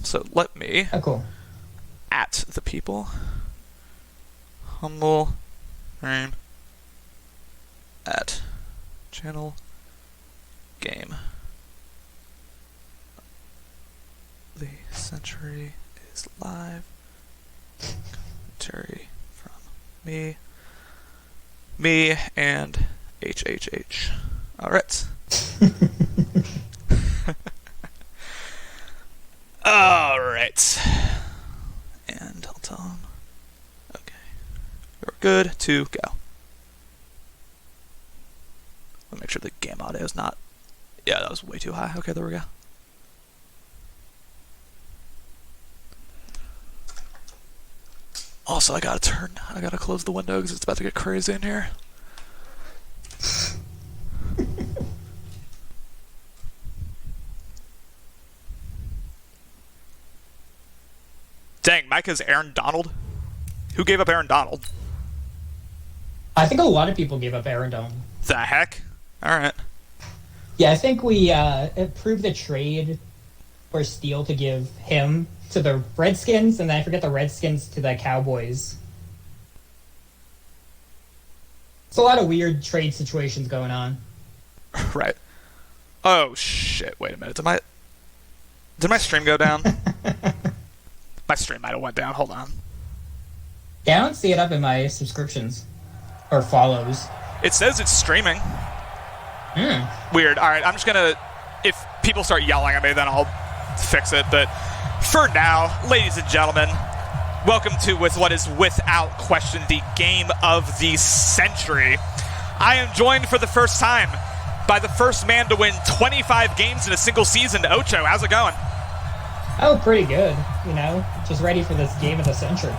So let me cool. at the people. Humble name at channel game. The century is live. Commentary from me and HHH. All right. All right. And I'll tell him. Okay. We're good to go. Let me make sure the game audio is not. Yeah, that was way too high. Okay, there we go. Also, I gotta close the window because it's about to get crazy in here. Dang, Mike is Aaron Donald? Who gave up Aaron Donald? I think a lot of people gave up Aaron Donald. The heck? Alright. Yeah, I think we approved the trade for Steele to give him to the Redskins, and then I forget the Redskins to the Cowboys. It's a lot of weird trade situations going on. Right. Oh, shit. Wait a minute. Did my stream go down? My stream might have went down. Hold on. Yeah, I don't see it up in my subscriptions. Or follows. It says it's streaming. Weird. Alright, I'm just gonna... If people start yelling at me, then I'll fix it. But for now, ladies and gentlemen, welcome to what is without question the game of the century. I am joined for the first time by the first man to win 25 games in a single season. Ocho, how's it going? Oh, pretty good. You know, just ready for this game of the century.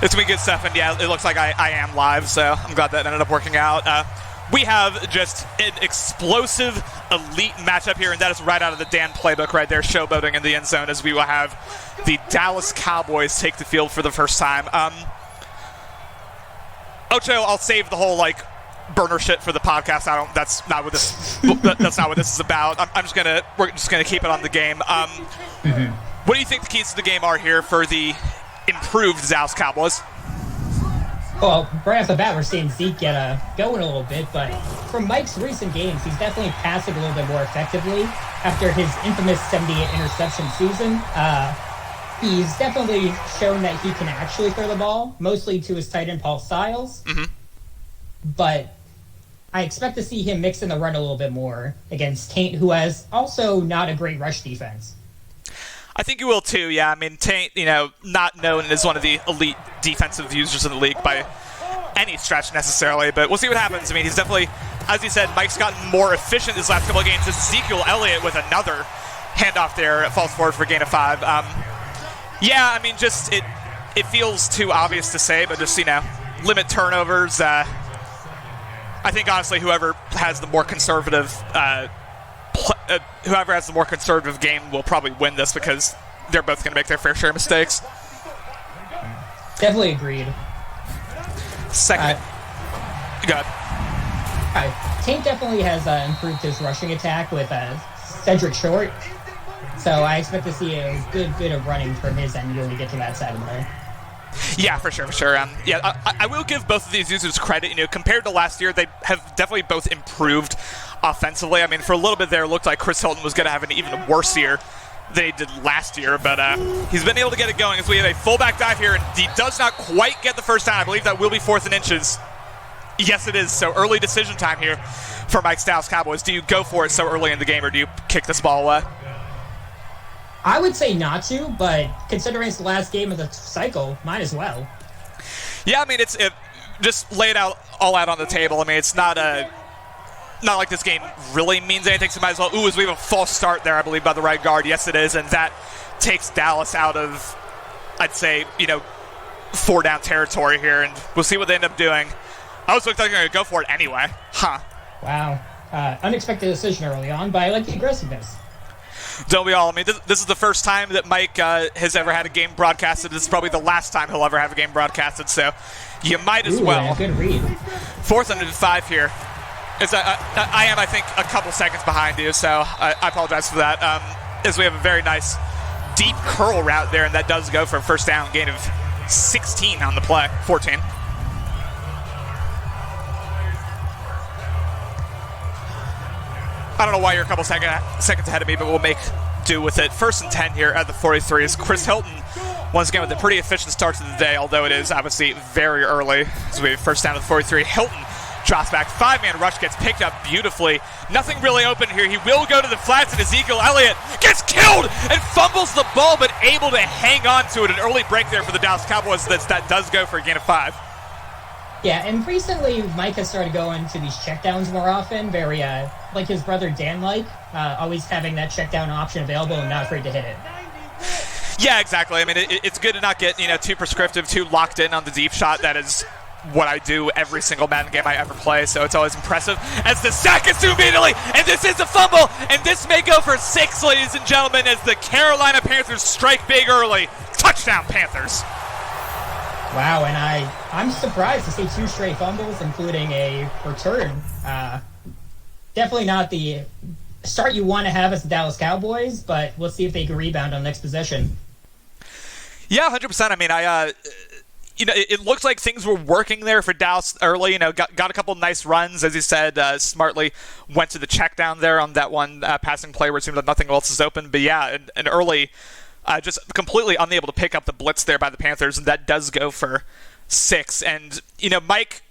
It's gonna be good stuff, and yeah, it looks like I am live, so I'm glad that ended up working out. We have just an explosive, elite matchup here, and that is right out of the Dan playbook right there, showboating in the end zone, as we will have the Dallas Cowboys take the field for the first time. Ocho, I'll save the whole, burner shit for the podcast. That's not what this is about. We're just gonna keep it on the game. What do you think the keys to the game are here for the improved Dallas Cowboys? Well, right off the bat, we're seeing Zeke get going a little bit, but from Mike's recent games, he's definitely passing a little bit more effectively. After his infamous 78 interception season, he's definitely shown that he can actually throw the ball, mostly to his tight end Paul Styles. But I expect to see him mix in the run a little bit more against Taint, who has also not a great rush defense. I think you will too, yeah. I mean, Taint, not known as one of the elite defensive users in the league by any stretch necessarily, but we'll see what happens. I mean, he's definitely, as you said, Mike's gotten more efficient this last couple of games. Ezekiel Elliott with another handoff there, falls forward for a gain of 5. Yeah, I mean, just it feels too obvious to say, but just, limit turnovers. I think, honestly, whoever has the more conservative game will probably win this because they're both going to make their fair share of mistakes. Definitely agreed. Second. Go ahead. Tank definitely has improved his rushing attack with Cedric Short. So I expect to see a good bit of running from his end when we get to that side of the ball. Yeah, for sure. I will give both of these users credit. Compared to last year, they have definitely both improved offensively. I mean, for a little bit there, it looked like Chris Hilton was going to have an even worse year than he did last year, but he's been able to get it going as we have a fullback dive here, and he does not quite get the first down. I believe that will be 4th and inches. Yes, it is. So early decision time here for Mike's Dallas Cowboys. Do you go for it so early in the game, or do you kick this ball away? I would say not to, but considering it's the last game of the cycle, might as well. Yeah, I mean, just lay it all out on the table. I mean, it's not like this game really means anything, so might as well. As we have a false start there, I believe, by the right guard. Yes, it is, and that takes Dallas out of, I'd say, 4-down territory here, and we'll see what they end up doing. I was looking like they're going to go for it anyway. Wow. Unexpected decision early on, but I like the aggressiveness. Don't we all? I mean, this is the first time that Mike has ever had a game broadcasted. This is probably the last time he'll ever have a game broadcasted, so you might as well. Good read. 4th and 5 here. I am, I think, a couple seconds behind you, so I apologize for that. As we have a very nice deep curl route there, and that does go for a first down, gain of 16 on the play, 14. I don't know why you're a couple seconds ahead of me, but we'll make do with it. 1st and 10 here at the 43 is Chris Hilton, once again with a pretty efficient start to the day, although it is obviously very early. So we have first down to the 43. Hilton drops back. 5-man rush gets picked up beautifully. Nothing really open here. He will go to the flats, and Ezekiel Elliott gets killed and fumbles the ball, but able to hang on to it. An early break there for the Dallas Cowboys. That does go for a gain of 5. Yeah, and recently Mike has started going to these checkdowns more often, very like his brother Dan always having that checkdown option available and not afraid to hit it. Yeah, exactly. I mean, it's good to not get too prescriptive, too locked in on the deep shot. That is what I do every single Madden game I ever play, so it's always impressive. As the sack is too immediately, and this is a fumble, and this may go for 6, ladies and gentlemen, as the Carolina Panthers strike big early. Touchdown, Panthers. Wow, and I'm surprised to see 2 straight fumbles, including a return. Definitely not the start you want to have as the Dallas Cowboys, but we'll see if they can rebound on the next possession. Yeah, 100%. I mean, it looks like things were working there for Dallas early. Got a couple nice runs, as you said. Smartly went to the check down there on that one passing play where it seemed like nothing else is open. But yeah, an early, just completely unable to pick up the blitz there by the Panthers, and that does go for 6. And Mike,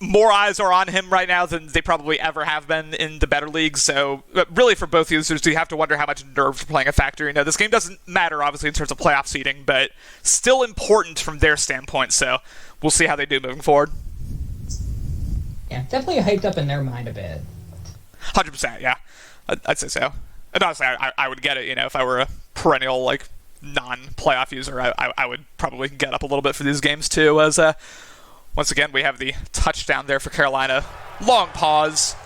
more eyes are on him right now than they probably ever have been in the better leagues. So really for both users, you have to wonder how much nerves are playing a factor. This game doesn't matter, obviously, in terms of playoff seeding, but still important from their standpoint. So we'll see how they do moving forward. Yeah, definitely hyped up in their mind a bit. 100%, yeah. I'd say so. And honestly, I would get it, if I were a perennial, non-playoff user, I would probably get up a little bit for these games, too, as once again, we have the touchdown there for Carolina. Long pause.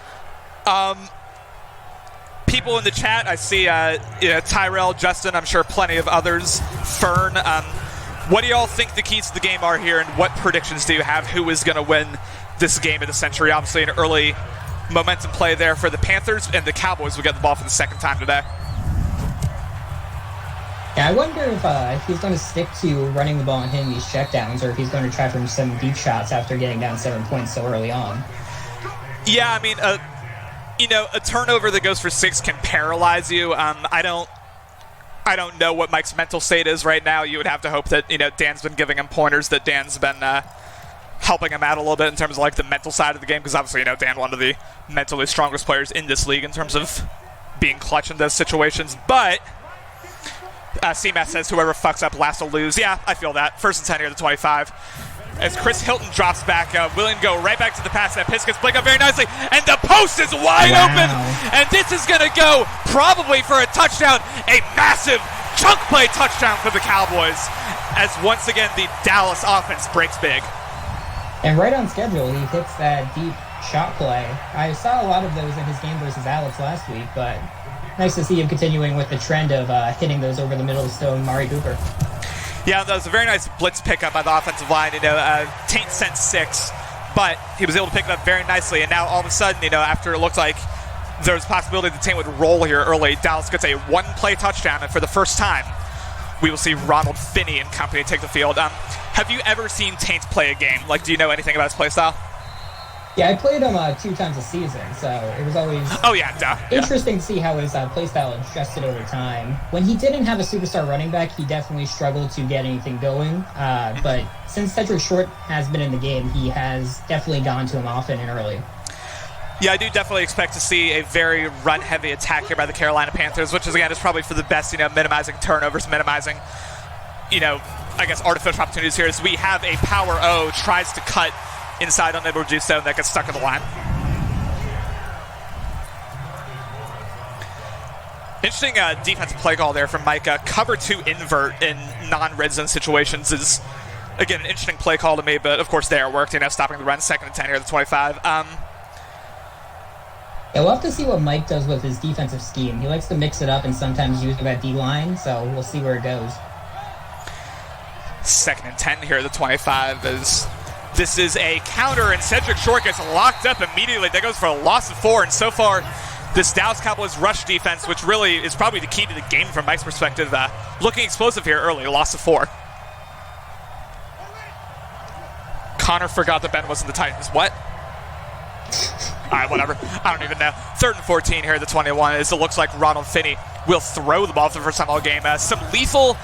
People in the chat, I see Tyrell, Justin, I'm sure plenty of others. Fern, what do y'all think the keys to the game are here, and what predictions do you have? Who is going to win this game of the century? Obviously, an early momentum play there for the Panthers, and the Cowboys will get the ball for the second time today. Yeah, I wonder if he's going to stick to running the ball and hitting these checkdowns, or if he's going to try for some deep shots after getting down 7 points so early on. Yeah, I mean, a turnover that goes for 6 can paralyze you. I don't know what Mike's mental state is right now. You would have to hope that Dan's been giving him pointers, that Dan's been helping him out a little bit in terms of the mental side of the game, because obviously Dan, one of the mentally strongest players in this league in terms of being clutch in those situations, but. CMAS says whoever fucks up last will lose. Yeah, I feel that. 1st and 10 here at the 25. As Chris Hilton drops back, willing to go right back to the pass. That Piskus playing up very nicely, and the post is wide open, and this is going to go probably for a touchdown, a massive chunk play touchdown for the Cowboys, as once again the Dallas offense breaks big. And right on schedule, he hits that deep shot play. I saw a lot of those in his game versus Alex last week, but nice to see him continuing with the trend of hitting those over the middle of the stone, Mari Cooper. Yeah, that was a very nice blitz pickup by the offensive line. Taint sent 6, but he was able to pick it up very nicely. And now all of a sudden, after it looked like there was a possibility the Taint would roll here early, Dallas gets a 1-play touchdown, and for the first time, we will see Ronald Finney and company take the field. Have you ever seen Taint play a game? Do you know anything about his play style? Yeah, I played him 2 times a season, so it was always interesting to see how his play style adjusted over time. When he didn't have a superstar running back, he definitely struggled to get anything going. But since Cedric Short has been in the game, he has definitely gone to him often and early. Yeah, I do definitely expect to see a very run-heavy attack here by the Carolina Panthers, which is probably for the best, minimizing turnovers, minimizing, I guess artificial opportunities here, as we have a power O, tries to cut inside, unable to do so, and that gets stuck in the line. Interesting defensive play call there from Mike. Cover 2 invert in non-red zone situations is, again, an interesting play call to me, but of course there it worked, stopping the run. 2nd and 10 here at the 25. Yeah, we'll have to see what Mike does with his defensive scheme. He likes to mix it up and sometimes use that D-line, so we'll see where it goes. 2nd and 10 here at the 25 is... This is a counter, and Cedric Short gets locked up immediately. That goes for a loss of 4, and so far, this Dallas Cowboys rush defense, which really is probably the key to the game from Mike's perspective, looking explosive here early, a loss of 4. Connor forgot that Ben was in the Titans. What? All right, whatever. I don't even know. 3rd and 14 here at the 21. As it looks like Ronald Finney will throw the ball for the first time all game. Some lethal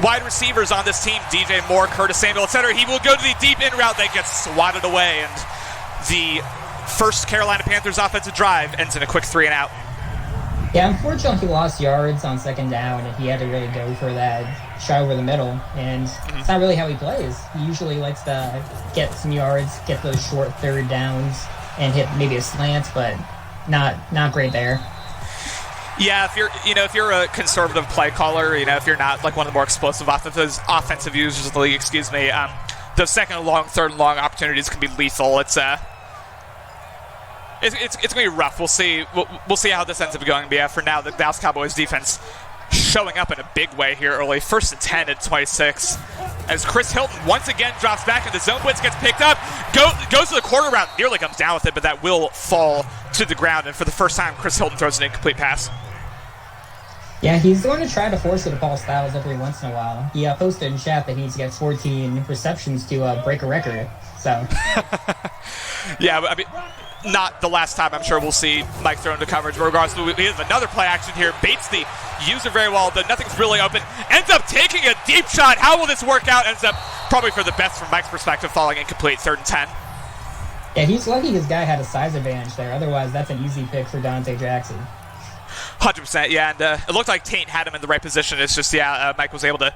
wide receivers on this team, DJ Moore, Curtis Samuel, etc. He will go to the deep in route that gets swatted away, and the first Carolina Panthers offensive drive ends in a quick 3 and out. Yeah, unfortunately he lost yards on 2nd down, and he had to really go for that shot over the middle, and it's not really how he plays. He usually likes to get some yards, get those short 3rd downs, and hit maybe a slant, but not great there. Yeah, if you're a conservative play caller, if you're not like one of the more explosive offensive users of the league, those 2nd and long, 3rd and long opportunities can be lethal. It's gonna be rough. We'll see how this ends up going. But yeah, for now, the Dallas Cowboys defense showing up in a big way here early. 1st and 10 at 26. As Chris Hilton once again drops back and the zone blitz gets picked up, goes to the quarter route, nearly comes down with it, but that will fall to the ground. And for the first time, Chris Hilton throws an incomplete pass. Yeah, he's going to try to force it to Paul Styles every once in a while. He posted in chat that he needs to get 14 receptions to break a record. So. Yeah, I mean, not the last time I'm sure we'll see Mike throw into coverage. But regardless, we have another play action here. Bates the user very well, but nothing's really open. Ends up taking a deep shot. How will this work out? Ends up probably for the best from Mike's perspective, falling incomplete, 3rd and 10. Yeah, he's lucky his guy had a size advantage there. Otherwise, that's an easy pick for Dante Jackson. 100%, yeah, and it looked like Taint had him in the right position. It's just, Mike was able to,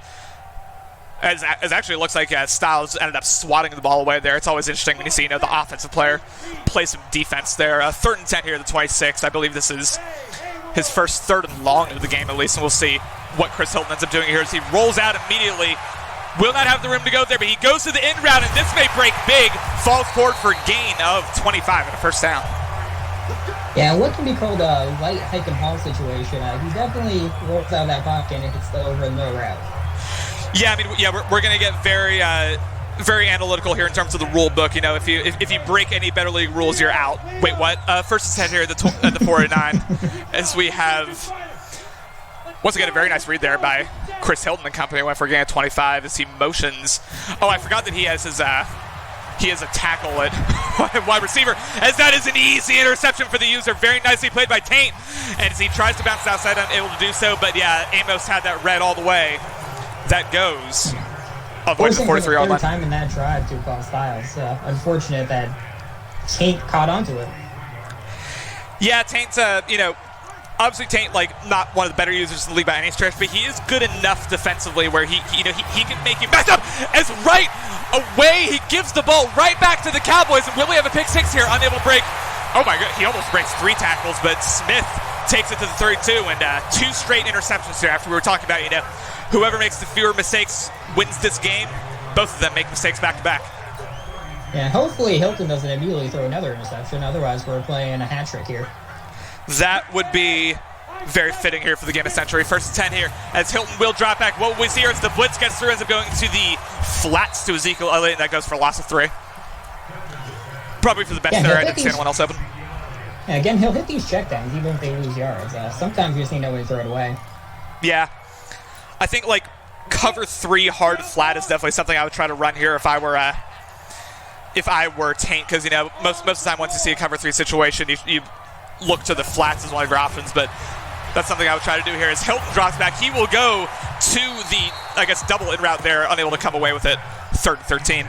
as actually it looks like Styles ended up swatting the ball away there. It's always interesting when you see, the offensive player play some defense there. 3rd and 10 here at the 26. I believe this is his first 3rd and long of the game at least, and we'll see what Chris Hilton ends up doing here as he rolls out immediately. Will not have the room to go there, but he goes to the in route, and this may break big. Falls forward for a gain of 25 and a first down. Yeah, what can be called a light hike and haul situation. He definitely rolls out of that pocket and hits the over the middle route. Yeah, I mean, we're going to get very analytical here in terms of the rule book. If you break any better league rules, you're out. Wait, what? 1st and 10 here at the 4-9, as we have once again a very nice read there by Chris Hilton and company. Went for a gain of 25 as he motions. Oh, I forgot that he has a tackle at wide receiver, as that is an easy interception for the user. Very nicely played by Taint, and as he tries to bounce outside, unable to do so. But yeah, Amos had that read all the way. That goes all the way to the 43-yard line. Time in that drive to Paul Styles. Unfortunate that Taint caught onto it. Yeah, Taint's obviously Taint, not one of the better users in the league by any stretch, but he is good enough defensively where he can make you mess up. As right away, he gives the ball right back to the Cowboys, and will we have a pick 6 here? Unable to break. Oh my God, he almost breaks 3 tackles, but Smith takes it to the 32, and 2 straight interceptions here after we were talking about, whoever makes the fewer mistakes wins this game. Both of them make mistakes back to back. Yeah, hopefully Hilton doesn't immediately throw another interception, otherwise we're playing a hat trick here. That would be very fitting here for the game of century. 1st and 10 here as Hilton will drop back. What we see here is the blitz gets through, ends up going to the flats to Ezekiel Elliott, and that goes for a loss of 3. Probably for the best there. I didn't see anyone else open. Yeah, again, he'll hit these checkdowns even if they lose yards. Sometimes you just need to know when to throw it away. Yeah. I think, cover 3 hard flat is definitely something I would try to run here if I were Taint, because, most of the time once you see a cover 3 situation, you look to the flats as one of your options, but that's something I would try to do here. As Hilton drops back, he will go to the, double in route there, unable to come away with it. 3rd and 13.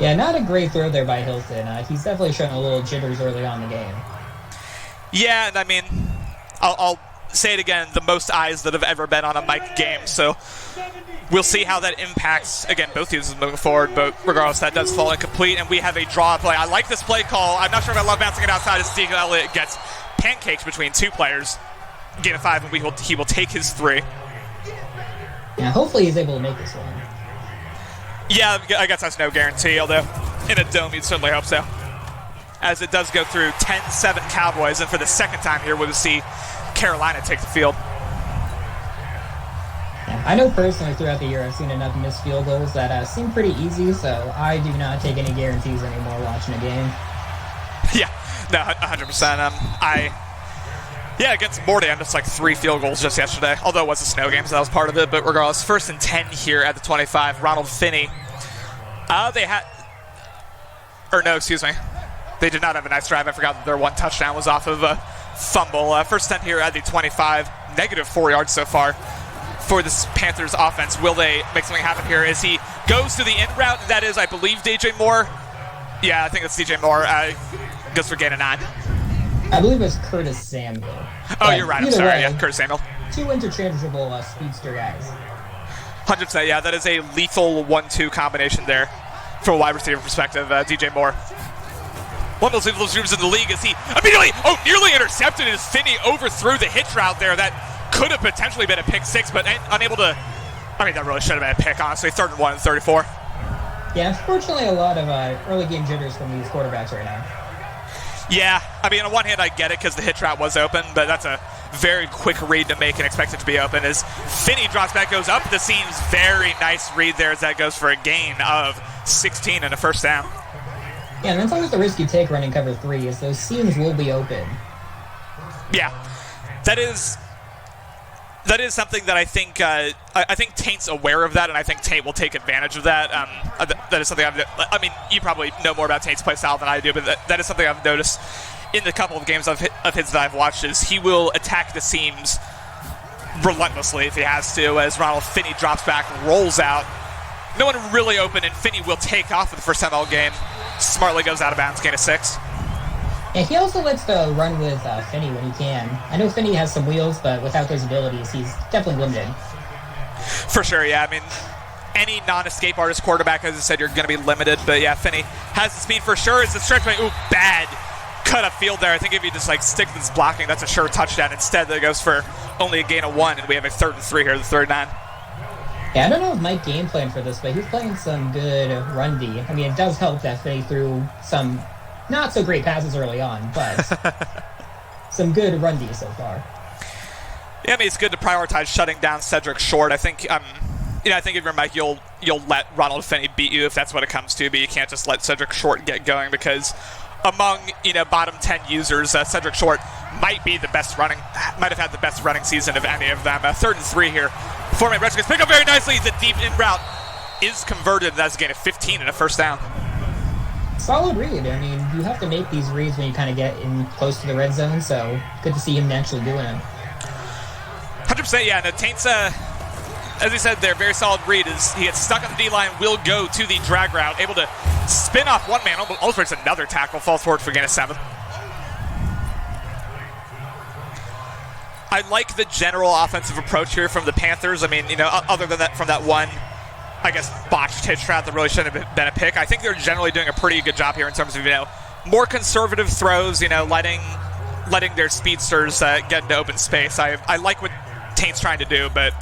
Yeah, not a great throw there by Hilton. He's definitely showing a little jitters early on in the game. Yeah, and I mean, I'll say it again, the most eyes that have ever been on a Mike game, so we'll see how that impacts, again, both users moving forward, but regardless, that does fall incomplete, and we have a draw play. I like this play call. I'm not sure if I love bouncing it outside as Ezekiel Elliott gets pancakes between 2 players. Gain of 5, and he will take his 3. Yeah, hopefully he's able to make this one. Yeah, I guess that's no guarantee, although in a dome you'd certainly hope so. As it does go through 10-7 Cowboys, and for the second time here we'll see Carolina take the field. I know personally throughout the year I've seen enough missed field goals that seem pretty easy, so I do not take any guarantees anymore watching a game. Yeah, No, 100%. Against Morty, I missed like 3 field goals just yesterday. Although it was a snow game, so that was part of it. But regardless, 1st and 10 here at the 25. Ronald Finney. They did not have a nice drive. I forgot that their one touchdown was off of a fumble. 1st and 10 here at the 25. Negative 4 yards so far for this Panthers offense. Will they make something happen here as he goes to the in route? That is, I believe, DJ Moore. Yeah, I think it's DJ Moore. Goes for gain of 9. I believe it was Curtis Samuel. Oh, you're right. I'm sorry. Curtis Samuel. 2 interchangeable speedster guys. 100%. Yeah, that is a lethal 1-2 combination there from a wide receiver perspective. DJ Moore. One of those lethal receivers in the league as he immediately, nearly intercepted as Finney overthrew the hitch route there. That could have potentially been a pick 6, but unable to. That really should have been a pick, honestly. 3rd and 1 and 34. Yeah, unfortunately, a lot of early game jitters from these quarterbacks right now. Yeah, on one hand, I get it because the hitch route was open, but that's a very quick read to make and expect it to be open. As Finney drops back, goes up the seams. Very nice read there as that goes for a gain of 16 and a 1st down. Yeah, and that's always the risk you take running cover 3, is those seams will be open. Yeah, that is something that I think Taint's aware of that, and I think Taint will take advantage of that. That is something you probably know more about Taint's play style than I do, but that is something I've noticed in the couple of games of his that I've watched, is he will attack the seams relentlessly if he has to, as Ronald Finney drops back, rolls out. No one really open, and Finney will take off for the first time all game. Smartly goes out of bounds, gain of 6. And he also lets the run with Finney when he can. I know Finney has some wheels, but without those abilities, he's definitely limited. For sure, yeah. Any non-escape artist quarterback, as I said, you're going to be limited. But yeah, Finney has the speed for sure. It's a stretch play. Ooh, bad cut of field there. I think if you just stick to this blocking, that's a sure touchdown. Instead, that goes for only a gain of 1, and we have a 3rd and 3 here, the 3rd and 9. Yeah, I don't know if Mike game planned for this, but he's playing some good run D. It does help that Finney threw some not so great passes early on, but some good run D so far. Yeah, it's good to prioritize shutting down Cedric Short. I think if you're Mike, you'll let Ronald Finney beat you if that's what it comes to, but you can't just let Cedric Short get going, because among bottom 10 users, Cedric Short might have had the best running season of any of them. 3rd and 3 here. 4-man Redskins pick up very nicely. The deep in route is converted, and that's a gain of 15 and a 1st down. Solid read. You have to make these reads when you kind of get in close to the red zone, so good to see him actually doing it. 100%, yeah. And Taint's, as he said there, very solid read. Is he gets stuck on the D-line, will go to the drag route, able to spin off one man, almost breaks another tackle, falls forward for gain of 7. I like the general offensive approach here from the Panthers. Other than that, from that one, botched hitch route that really shouldn't have been a pick, I think they're generally doing a pretty good job here in terms of, more conservative throws, letting their speedsters get into open space. I like what Taint's trying to do, but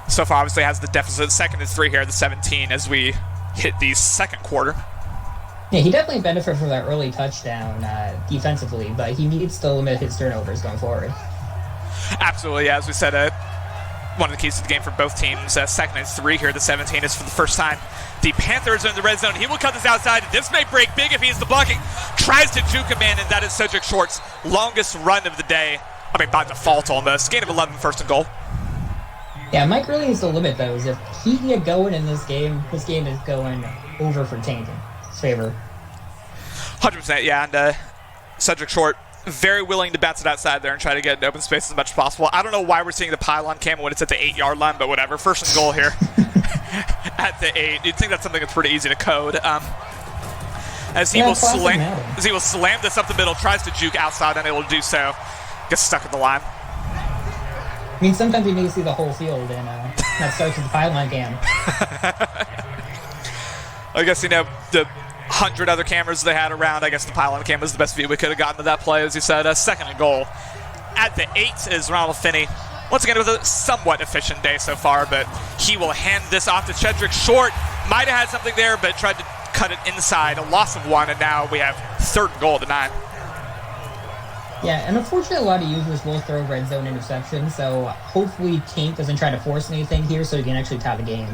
so far obviously has the deficit. 2nd and 3 here, the 17, as we hit the 2nd quarter. Yeah, he definitely benefited from that early touchdown defensively, but he needs to limit his turnovers going forward. Absolutely, yeah. As we said, one of the keys to the game for both teams. 2nd and 3 here, the 17 is for the first time. The Panthers are in the red zone. He will cut this outside. This may break big if he is the blocking. Tries to juke a man, and that is Cedric Short's longest run of the day. By default almost. Gain of 11, 1st and goal. Yeah, Mike really needs to limit those. If he can get going in this game is going over for Taint in his favor. 100%, yeah. And Cedric Short, very willing to bounce it outside there and try to get in open space as much as possible. I don't know why we're seeing the pylon cam when it's at the 8-yard line, but whatever. 1st and goal here at the 8. You'd think that's something that's pretty easy to code. As he will slam this up the middle, tries to juke outside, unable to do so. Gets stuck at the line. Sometimes you need to see the whole field, and that starts with the pylon cam. I guess, the 100 other cameras they had around, I guess the pylon cam was the best view we could have gotten to that play, as you said. 2nd and goal. At the 8 is Ronald Finney. Once again, it was a somewhat efficient day so far, but he will hand this off to Cedric Short. Might have had something there, but tried to cut it inside. A loss of 1, and now we have 3rd and goal at the 9. Yeah, and unfortunately a lot of users will throw red zone interceptions, so hopefully Taint doesn't try to force anything here so he can actually tie the game.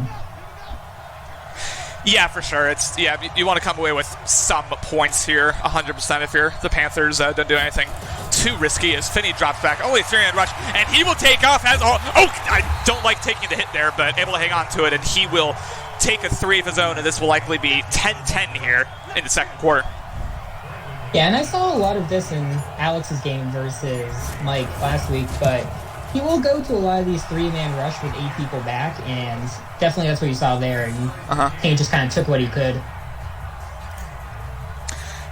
Yeah, for sure. It's you want to come away with some points here, 100% if you're the Panthers. Don't do anything too risky as Finney drops back. Only a 3-man rush, and he will take off. I don't like taking the hit there, but able to hang on to it, and he will take a 3 of his own, and this will likely be 10-10 here in the second quarter. Yeah, and I saw a lot of this in Alex's game versus Mike last week, but he will go to a lot of these 3-man rush with 8 people back, and definitely that's what you saw there. And he just kind of took what he could.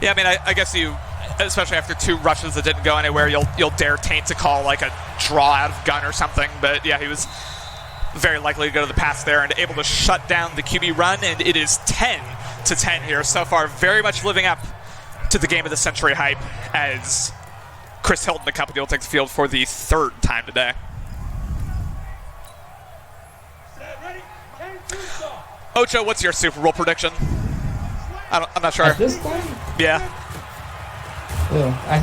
Yeah, I mean, I guess you, especially after 2 rushes that didn't go anywhere, you'll dare Taint to call like a draw out of gun or something. But yeah, he was very likely to go to the pass there and able to shut down the QB run, and it is 10-10 here so far. Very much living up to the game of the century hype as Chris Hilton, the company, will take the field for the 3rd time today. Ocho, what's your Super Bowl prediction? I'm not sure. At this point? Yeah. I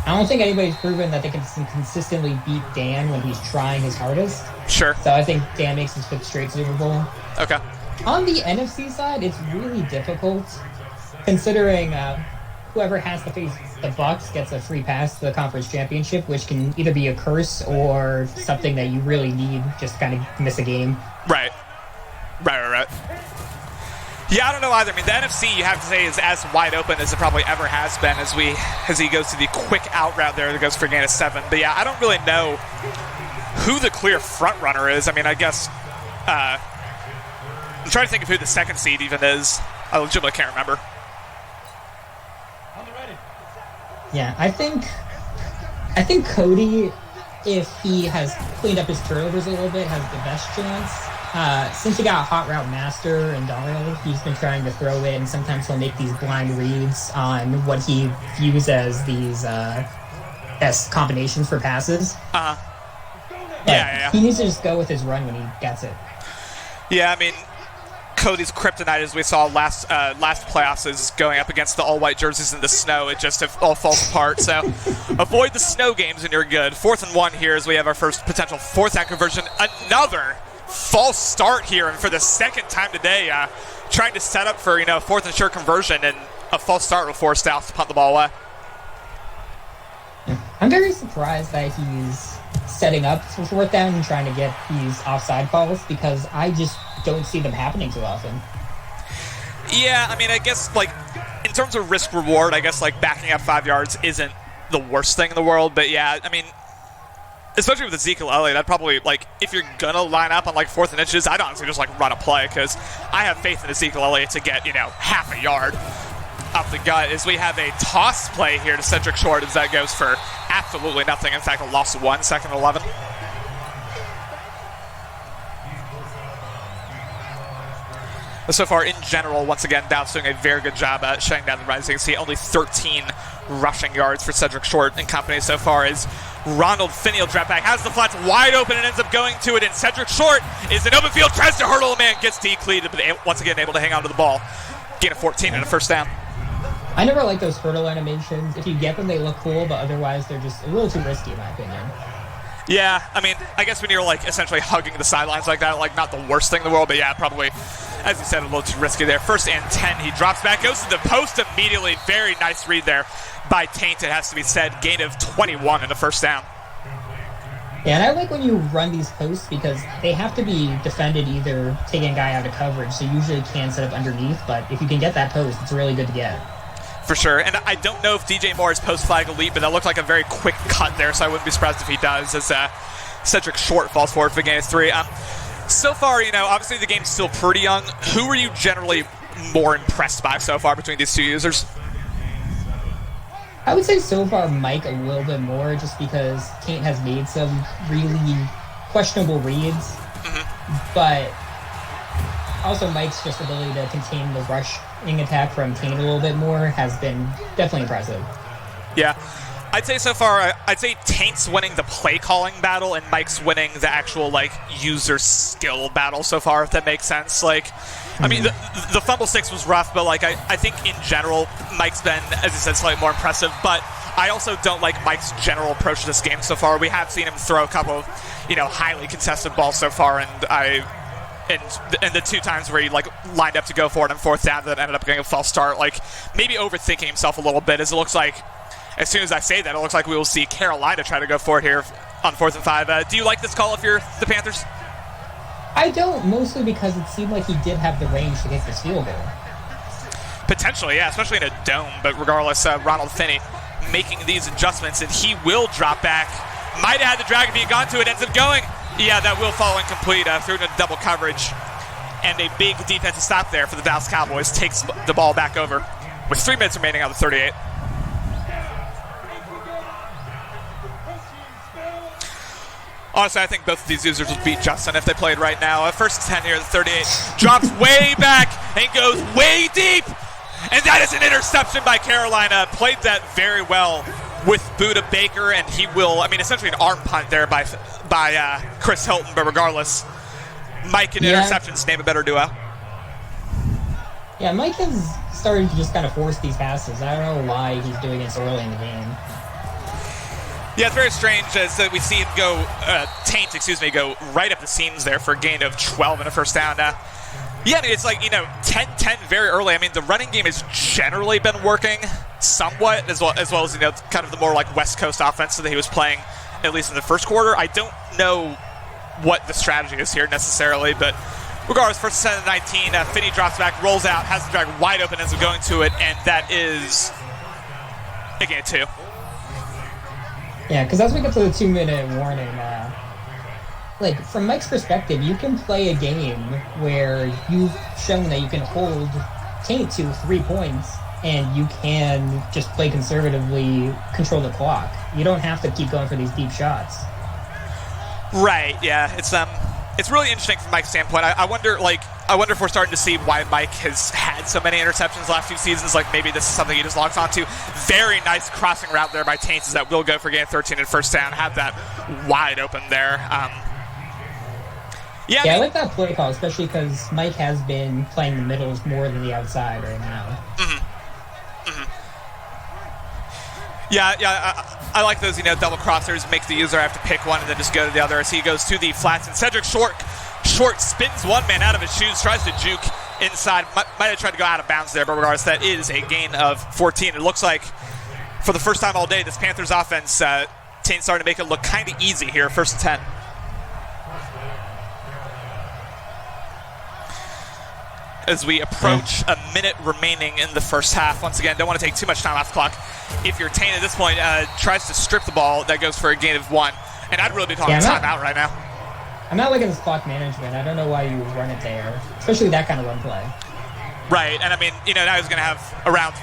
don't think anybody's proven that they can consistently beat Dan when he's trying his hardest. Sure. So I think Dan makes his 5th straight Super Bowl. Okay. On the NFC side, it's really difficult considering whoever has to face the Bucs gets a free pass to the conference championship, which can either be a curse or something that you really need just to kind of miss a game. Right. Yeah, I don't know either. I mean, the NFC, you have to say, is as wide open as it probably ever has been as he goes to the quick out route there that goes for a gain of 7. But yeah, I don't really know who the clear front runner is. I mean, I guess I'm trying to think of who the 2nd seed even is. I legitimately can't remember. Yeah, I think Cody, if he has cleaned up his turnovers a little bit, has the best chance. Since he got Hot Route Master and Dario, he's been trying to throw it, and sometimes he'll make these blind reads on what he views as these as combinations for passes. Yeah. He needs to just go with his run when he gets it. Yeah, I mean, Cody's kryptonite, as we saw last playoffs, is going up against the all-white jerseys in the snow. It just all falls apart. So avoid the snow games and you're good. 4th and 1 here as we have our first potential 4th down conversion. Another false start here, and for the 2nd time today, trying to set up for 4th and short conversion, and a false start will force Dallas to punt the ball away. I'm very surprised that he's setting up for 4th down and trying to get these offside calls, because I just don't see them happening too often. Yeah, I mean, I guess, in terms of risk reward, I guess, backing up 5 yards isn't the worst thing in the world, but yeah, I mean, especially with Ezekiel Elliott, I'd probably, if you're gonna line up on 4th and inches, I'd honestly just run a play, because I have faith in Ezekiel Elliott to get, half a yard up the gut, as we have a toss play here to Cedric Short, as that goes for absolutely nothing. In fact, a loss of 1, 2nd and 11. So far, in general, once again, Dallas doing a very good job at shutting down the run. As you can see, only 13 rushing yards for Cedric Short and company so far, as Ronald Finney will drop back, has the flats wide open and ends up going to it, and Cedric Short is in open field, tries to hurdle a man, gets decleated, but once again able to hang on to the ball. Gain of 14 and a 1st down. I never like those hurdle animations. If you get them, they look cool, but otherwise they're just a little too risky, in my opinion. Yeah, I mean, I guess when you're essentially hugging the sidelines like that, not the worst thing in the world, but yeah, probably, as you said, a little too risky there. 1st and 10, he drops back, goes to the post immediately. Very nice read there by Taint, it has to be said. Gain of 21 and a 1st down. Yeah, and I like when you run these posts because they have to be defended either taking a guy out of coverage, so you usually can set up underneath, but if you can get that post, it's really good to get. For sure, and I don't know if DJ Moore is post-flag elite, but that looked like a very quick cut there, so I wouldn't be surprised if he does, as Cedric Short falls forward for the gain of 3. So far, obviously the game's still pretty young. Who are you generally more impressed by so far between these 2 users? I would say so far Mike a little bit more, just because Taint has made some really questionable reads, but also Mike's just ability to contain the rushing attack from Taint a little bit more has been definitely impressive. Yeah, I'd say so far, I'd say Taint's winning the play calling battle and Mike's winning the actual user skill battle so far, if that makes sense. I mean, the fumble 6 was rough, but I think in general, Mike's been, as you said, slightly more impressive. But I also don't like Mike's general approach to this game so far. We have seen him throw a couple of, highly contested balls so far, and the 2 times where he lined up to go for it on fourth down that ended up getting a false start. Like, maybe overthinking himself a little bit, as it looks like, as soon as I say that, it looks like we will see Carolina try to go for it here on 4th and 5. Do you like this call if you're the Panthers? I don't, mostly because it seemed like he did have the range to get this field goal. Potentially, yeah, especially in a dome. But regardless, Ronald Finney making these adjustments, and he will drop back. Might have had the drag if he had gone to it, ends up going. Yeah, that will fall incomplete through into double coverage. And a big defensive stop there for the Dallas Cowboys takes the ball back over with 3 minutes remaining on the 38. Honestly, I think both of these users would beat Justin if they played right now. First and 10 here, the 38. Drops way back and goes way deep. And that is an interception by Carolina. Played that very well with Buda Baker, and he will, I mean, essentially an arm punt there by Chris Hilton, but regardless, Mike and interceptions name a better duo. Yeah, Mike is starting to just kind of force these passes. I don't know why he's doing it so early in the game. Yeah, it's very strange as we see him go, go right up the seams there for a gain of 12 and a first down. Yeah, I mean, it's like, 10-10 very early. I mean, the running game has generally been working somewhat, as well as, kind of the more like West Coast offense that he was playing, at least in the first quarter. I don't know what the strategy is here necessarily, but regardless, first and 10 and 19, Finney drops back, rolls out, has the drag wide open, ends up going to it, and that is a gain of 2. Yeah, because as we get to the 2-minute warning, from Mike's perspective, you can play a game where you've shown that you can hold Taint to 3 points, and you can just play conservatively, control the clock. You don't have to keep going for these deep shots. Right, yeah. It's really interesting from Mike's standpoint. I wonder if we're starting to see why Mike has had so many interceptions the last few seasons. Like, maybe this is something he just logs onto. Very nice crossing route there by Taints that will go for gain 13 and first down. Have that wide open there. I like that play call, especially because Mike has been playing the middles more than the outside right now. Yeah, I like those, double crossers, make the user have to pick one and then just go to the other as he goes to the flats. And Cedric Short spins one man out of his shoes, tries to juke inside. Might have tried to go out of bounds there, but regardless, that is a gain of 14. It looks like, for the first time all day, this Panthers offense, Taint starting to make it look kind of easy here, first and 10. As we approach a minute remaining in the first half. Once again, don't want to take too much time off the clock. If you're Taint at this point, tries to strip the ball, that goes for a gain of 1. And I'd really be calling timeout right now. I'm not looking at this clock management. I don't know why you would run it there, especially that kind of run play. Right, and I mean, now he's going to have around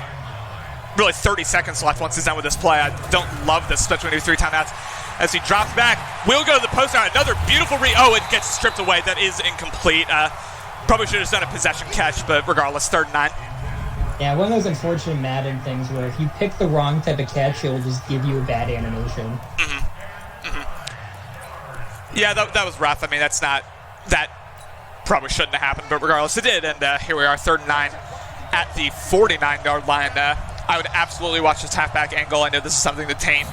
really 30 seconds left once he's done with this play. I don't love this, especially when you have 3 timeouts. As he drops back, will go to the post now. Another beautiful it gets stripped away. That is incomplete. Probably should have done a possession catch, but regardless, 3rd and 9. Yeah, one of those unfortunate Madden things where if you pick the wrong type of catch, it'll just give you a bad animation. Yeah, that was rough. I mean, that probably shouldn't have happened, but regardless, it did. And here we are, 3rd and 9 at the 49-yard line. I would absolutely watch this halfback angle. I know this is something that Taint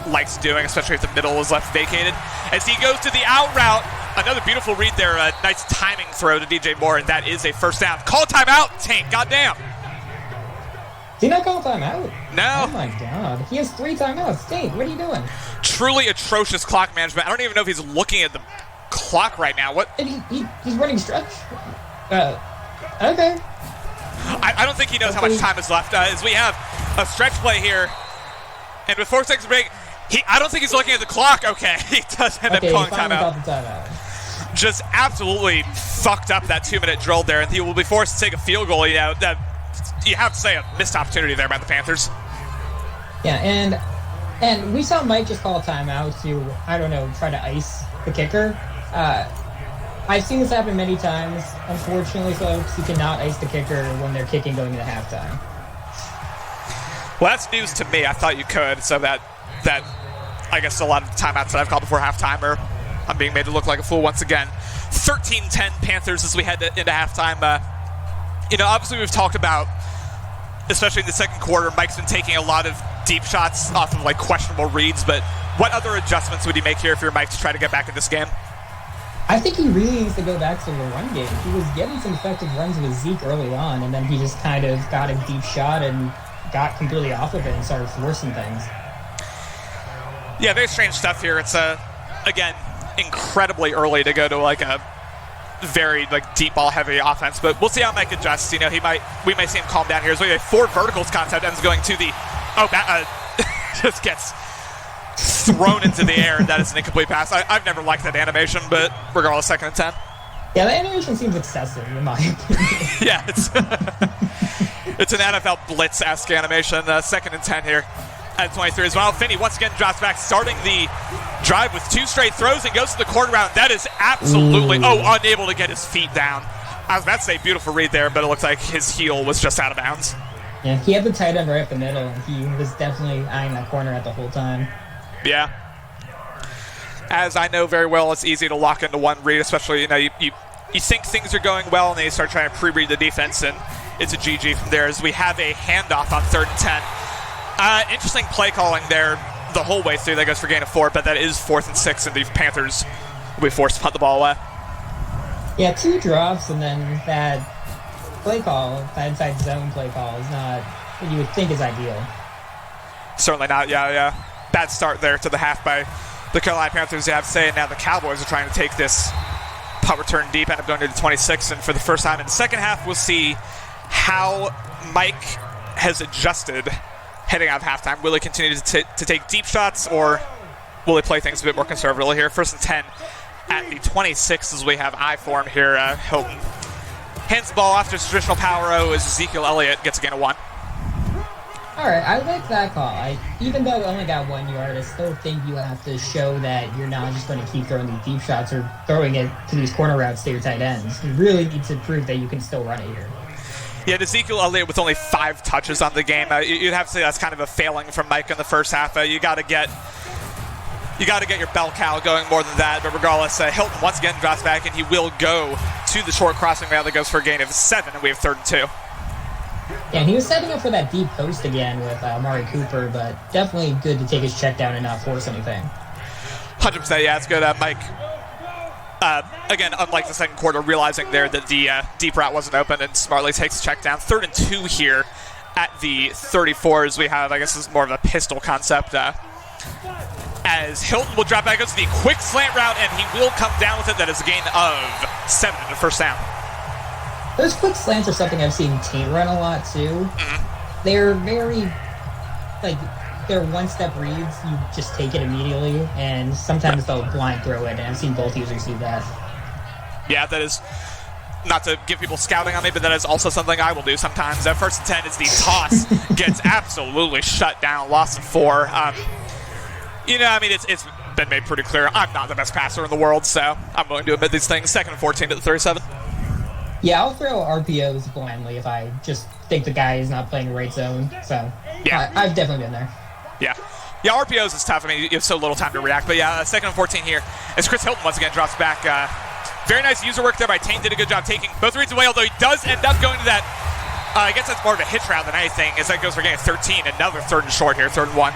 likes doing, especially if the middle is left vacated. As he goes to the out route, another beautiful read there. A nice timing throw to DJ Moore, and that is a first down. Call timeout, Taint. Goddamn. Did he not call timeout? No. Oh my god. He has 3 timeouts. Taint, what are you doing? Truly atrocious clock management. I don't even know if he's looking at the clock right now. What? And he's running stretch. Okay. I don't think he knows how much time is left. As we have a stretch play here, and with 4 seconds break, I don't think he's looking at the clock. Okay, he does end up calling timeout. Just absolutely fucked up that 2-minute drill there, and he will be forced to take a field goal. That you have to say a missed opportunity there by the Panthers. Yeah, and we saw Mike just call a timeout to, try to ice the kicker. I've seen this happen many times. Unfortunately, folks, you cannot ice the kicker when they're kicking going into halftime. Well, that's news to me. I thought you could, so that I guess a lot of the timeouts that I've called before halftime I'm being made to look like a fool once again. 13-10 Panthers as we head into halftime. Obviously we've talked about, especially in the second quarter, Mike's been taking a lot of deep shots off of questionable reads, but what other adjustments would you make here if you're Mike to try to get back in this game? I think he really needs to go back to the run game. He was getting some effective runs with Zeke early on, and then he just kind of got a deep shot and got completely off of it and started forcing things. Yeah, very strange stuff here. It's, again, incredibly early to go to, like, a very, like, deep ball-heavy offense, but we'll see how Mike adjusts. You know, we may see him calm down here. So we have 4 verticals concept, ends going to the, just gets thrown into the air. That is an incomplete pass. I've never liked that animation, but regardless, 2nd and 10. Yeah, the animation seems excessive, in my opinion. Yeah, it's an NFL blitz-esque animation. 2nd and 10 here at 23 as well. Finney once again drops back, starting the drive with 2 straight throws and goes to the corner route. That is absolutely, unable to get his feet down. I was about to say beautiful read there, but it looks like his heel was just out of bounds. Yeah, he had the tight end right up the middle, and he was definitely eyeing that corner at the whole time. Yeah. As I know very well, it's easy to lock into one read, especially, you know, you think things are going well, and then you start trying to pre-read the defense, and it's a GG from there as we have a handoff on 3rd and 10. Interesting play calling there the whole way through. That goes for gain of 4, but that is 4th and 6, and the Panthers will be forced to punt the ball away. Yeah, 2 drops, and then that play call, that inside zone play call, is not what you would think is ideal. Certainly not, yeah. Bad start there to the half by the Carolina Panthers, you have to say, and now the Cowboys are trying to take this punt return deep, end up going to the 26, and for the first time in the second half, we'll see how Mike has adjusted heading out of halftime. Will he continue to take deep shots, or will he play things a bit more conservatively here? 1st and 10 at the 26 as we have I form here. Hilton hands the ball off to his traditional power O as Ezekiel Elliott gets a gain of 1. All right, I like that call. Even though we only got 1 yard, I still think you have to show that you're not just going to keep throwing these deep shots or throwing it to these corner routes to your tight ends. You really need to prove that you can still run it here. Yeah, Ezekiel Elliott with only 5 touches on the game. You'd have to say that's kind of a failing from Mike in the first half. You got to get your bell cow going more than that. But regardless, Hilton once again drops back, and he will go to the short crossing route that goes for a gain of 7, and we have 3rd and 2. Yeah, and he was setting up for that deep post again with Amari Cooper, but definitely good to take his check down and not force anything. 100%, yeah, it's good. Mike, again, unlike the second quarter, realizing there that the deep route wasn't open and smartly takes the check down. 3rd and 2 here at the 34 as we have, I guess this is more of a pistol concept. As Hilton will drop back, goes to the quick slant route, and he will come down with it. That is a gain of 7 in the first down. Those quick slants are something I've seen Tate run a lot too. Mm-hmm. They're very, they're one-step reads. You just take it immediately, and sometimes they'll blind throw it, and I've seen both users do that. Yeah, that is, not to give people scouting on me, but that is also something I will do sometimes. 1st and 10 is the toss. Gets absolutely shut down, loss of 4. You know, I mean, it's been made pretty clear I'm not the best passer in the world, so I'm willing to admit these things. 2nd and 14 to the 37. Yeah, I'll throw RPOs blindly if I just think the guy is not playing the right zone. So, yeah, I've definitely been there. Yeah, RPOs is tough. I mean, you have so little time to react. But yeah, 2nd and 14 here as Chris Hilton once again drops back. Very nice user work there by Tate. Did a good job taking both reads away, although he does end up going to that. I guess that's more of a hitch route than anything, as that goes for getting 13. Another 3rd and short here, 3rd and 1.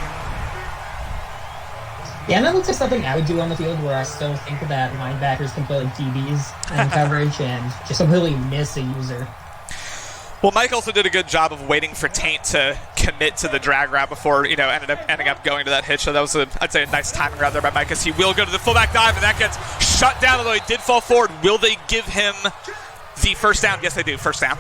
Yeah, and that looks like something I would do on the field, where I still think that linebackers can play like DBs in coverage and just completely miss a user. Well, Mike also did a good job of waiting for Taint to commit to the drag route before, ending up going to that hitch. So that was, I'd say, a nice timing route there by Mike, as he will go to the fullback dive, and that gets shut down, although he did fall forward. Will they give him the first down? Yes, they do. First down.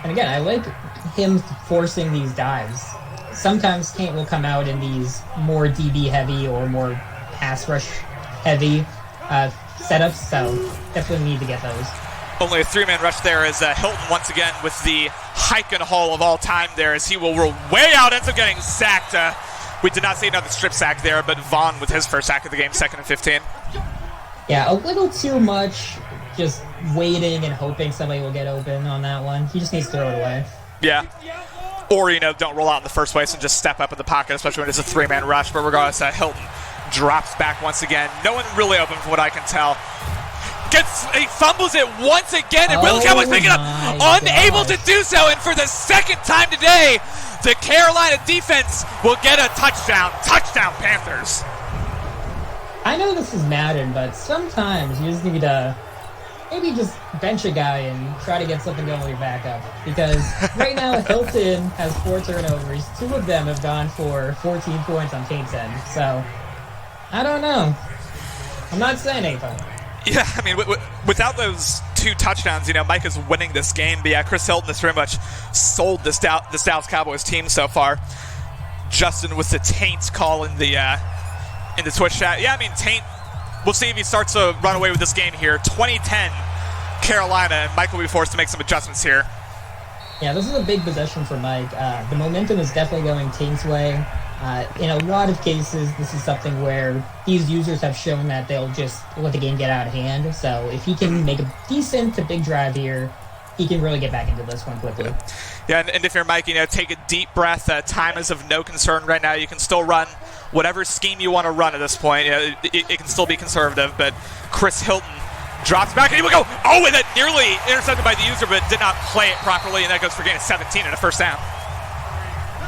And again, I like him forcing these dives. Sometimes Taint will come out in these more DB heavy or more pass rush heavy setups, so definitely need to get those. Only a 3-man rush there as Hilton once again with the hike and haul of all time there, as he will roll way out, ends up getting sacked. We did not see another strip sack there, but Vaughn with his first sack of the game, 2nd and 15. Yeah, a little too much just waiting and hoping somebody will get open on that one. He just needs to throw it away. Yeah. Or, don't roll out in the first place and just step up in the pocket, especially when it's a 3-man rush. But regardless, Hilton drops back once again. No one really open from what I can tell. He fumbles it once again, and Will Cowboys pick it up, unable to do so. And for the second time today, the Carolina defense will get a touchdown. Touchdown, Panthers. I know this is Madden, but sometimes you just need to maybe just bench a guy and try to get something going with your backup. Because right now, Hilton has 4 turnovers. 2 of them have gone for 14 points on Tate's end. So, I don't know. I'm not saying anything. Yeah, I mean, without those 2 touchdowns, Mike is winning this game. But yeah, Chris Hilton has pretty much sold this Dallas Cowboys team so far. Justin with the Taint call in the Twitch chat. Yeah, I mean, Taint, we'll see if he starts to run away with this game here. 2010 Carolina, and Mike will be forced to make some adjustments here. Yeah, this is a big possession for Mike. The momentum is definitely going Taint's way. In a lot of cases, this is something where these users have shown that they'll just let the game get out of hand. So if he can make a decent to big drive here, he can really get back into this one quickly. Yeah, and if you're Mike, take a deep breath. Time is of no concern right now. You can still run whatever scheme you want to run at this point. It can still be conservative, but Chris Hilton drops back, and he will go, and that nearly intercepted by the user, but did not play it properly, and that goes for gain of 17 and a first down.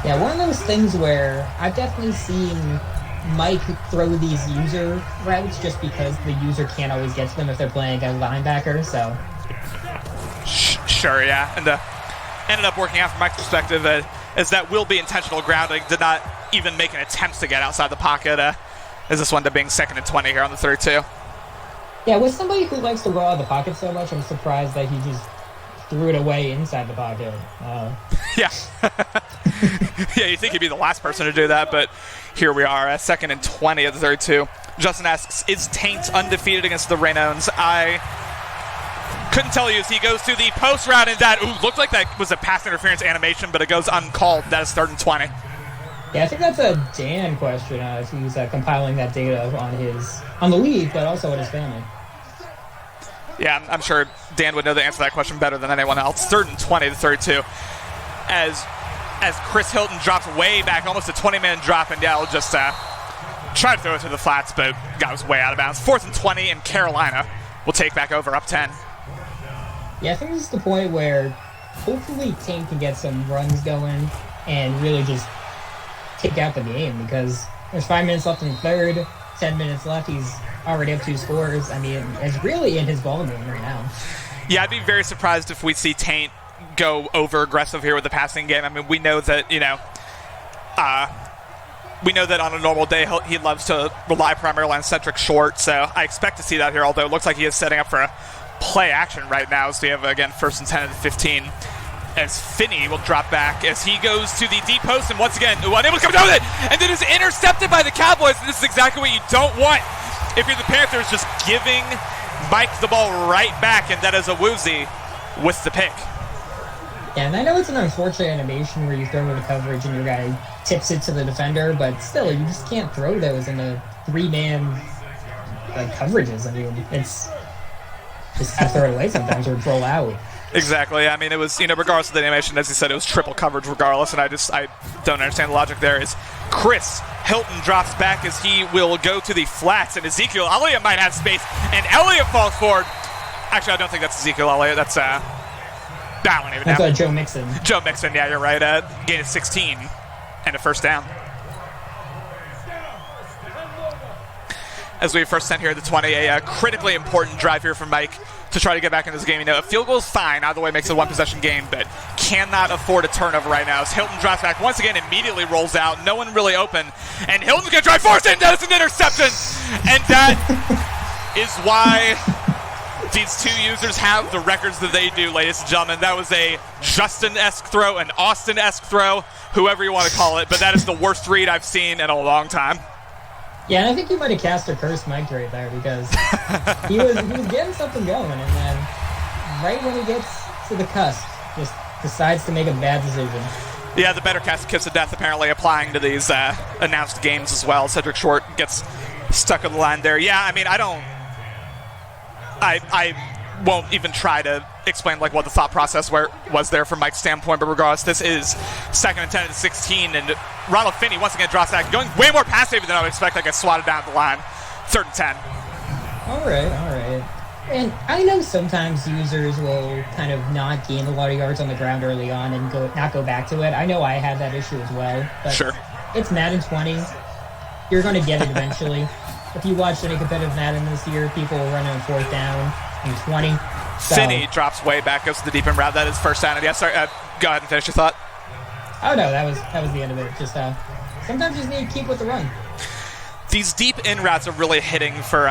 Yeah, one of those things where I've definitely seen Mike throw these user routes just because the user can't always get to them if they're playing a linebacker, so... Sure, yeah, and ended up working out from Mike's perspective as that will be intentional grounding. Did not even make an attempt to get outside the pocket as this wound up being 2nd and 20 here on the 32. Yeah, with somebody who likes to roll out of the pocket so much, I'm surprised that he just threw it away inside the pocket. Yeah. Yeah, you'd think he'd be the last person to do that, but here we are at 2nd and 20 at the 32. Justin asks, is Taint undefeated against the Raynones? I couldn't tell you as he goes to the post route, and that looked like that was a pass interference animation, but it goes uncalled. That is 3rd and 20. Yeah, I think that's a Dan question. He's compiling that data on the league, but also on his family. Yeah, I'm sure Dan would know the answer to that question better than anyone else. 3rd and 20 to 32. As Chris Hilton drops way back, almost a 20-man drop, and yeah, will just try to throw it to the flats, but guy was way out of bounds. 4th and 20, and Carolina will take back over, up 10. Yeah, I think this is the point where hopefully Taint can get some runs going and really just take out the game, because there's 5 minutes left in the third, 10 minutes left, he's already up 2 scores. I mean, it's really in his ball game right now. Yeah, I'd be very surprised if we see Taint go over aggressive here with the passing game. I mean, we know that, on a normal day he loves to rely primarily on Cedric Short, so I expect to see that here, although it looks like he is setting up for a play action right now, so we have, again, 1st and 10 at the 15. As Finney will drop back as he goes to the deep post, and once again, unable to come down with it, and then is intercepted by the Cowboys, and this is exactly what you don't want if you're the Panthers, just giving Mike the ball right back, and that is a woozy with the pick. Yeah, and I know it's an unfortunate animation where you throw into coverage and your guy tips it to the defender, but still, you just can't throw those in a 3-man coverages. I mean, it's just have to throw it away sometimes or roll out. Exactly. I mean, it was, regardless of the animation, as you said, it was triple coverage regardless, and I don't understand the logic there. Is Chris Hilton drops back as he will go to the flats, and Ezekiel Elliott might have space, and Elliott falls forward. Actually, I don't think that's Ezekiel Elliott. That's that one even. That's Joe Mixon. Joe Mixon, yeah, you're right. Gain of 16 and a first down. As we first sent here at the 20, a critically important drive here from Mike to try to get back in this game. A field goal is fine. Either way makes it a 1-possession game, but cannot afford a turnover right now. As Hilton drops back once again, immediately rolls out. No one really open. And Hilton's going to try force it, and that is an interception. And that is why these 2 users have the records that they do, ladies and gentlemen. That was a Justin-esque throw, an Austin-esque throw, whoever you want to call it, but that is the worst read I've seen in a long time. Yeah, and I think you might have cast a curse Mike right there, because he was getting something going, and then right when he gets to the cusp, just decides to make a bad decision. Yeah, the better cast kiss of death apparently applying to these announced games as well. Cedric Short gets stuck on the line there. Yeah, I mean, I won't even try to explain what the thought process was there from Mike's standpoint, but regardless, this is 2nd and 10 at the 16, and Ronald Finney once again drops back, going way more passive than I would expect. Gets swatted down the line. 3rd and 10. All right. And I know sometimes users will kind of not gain a lot of yards on the ground early on and not go back to it. I know I had that issue as well. But sure. It's Madden 20. You're going to get it eventually. if you watched any competitive Madden this year, people were running on 4th down and 20. So, Finney drops way back, goes to the deep end route. That is first down. And yeah, sorry, go ahead and finish your thought. Oh no, that was the end of it. Just sometimes you just need to keep with the run. These deep in routes are really hitting for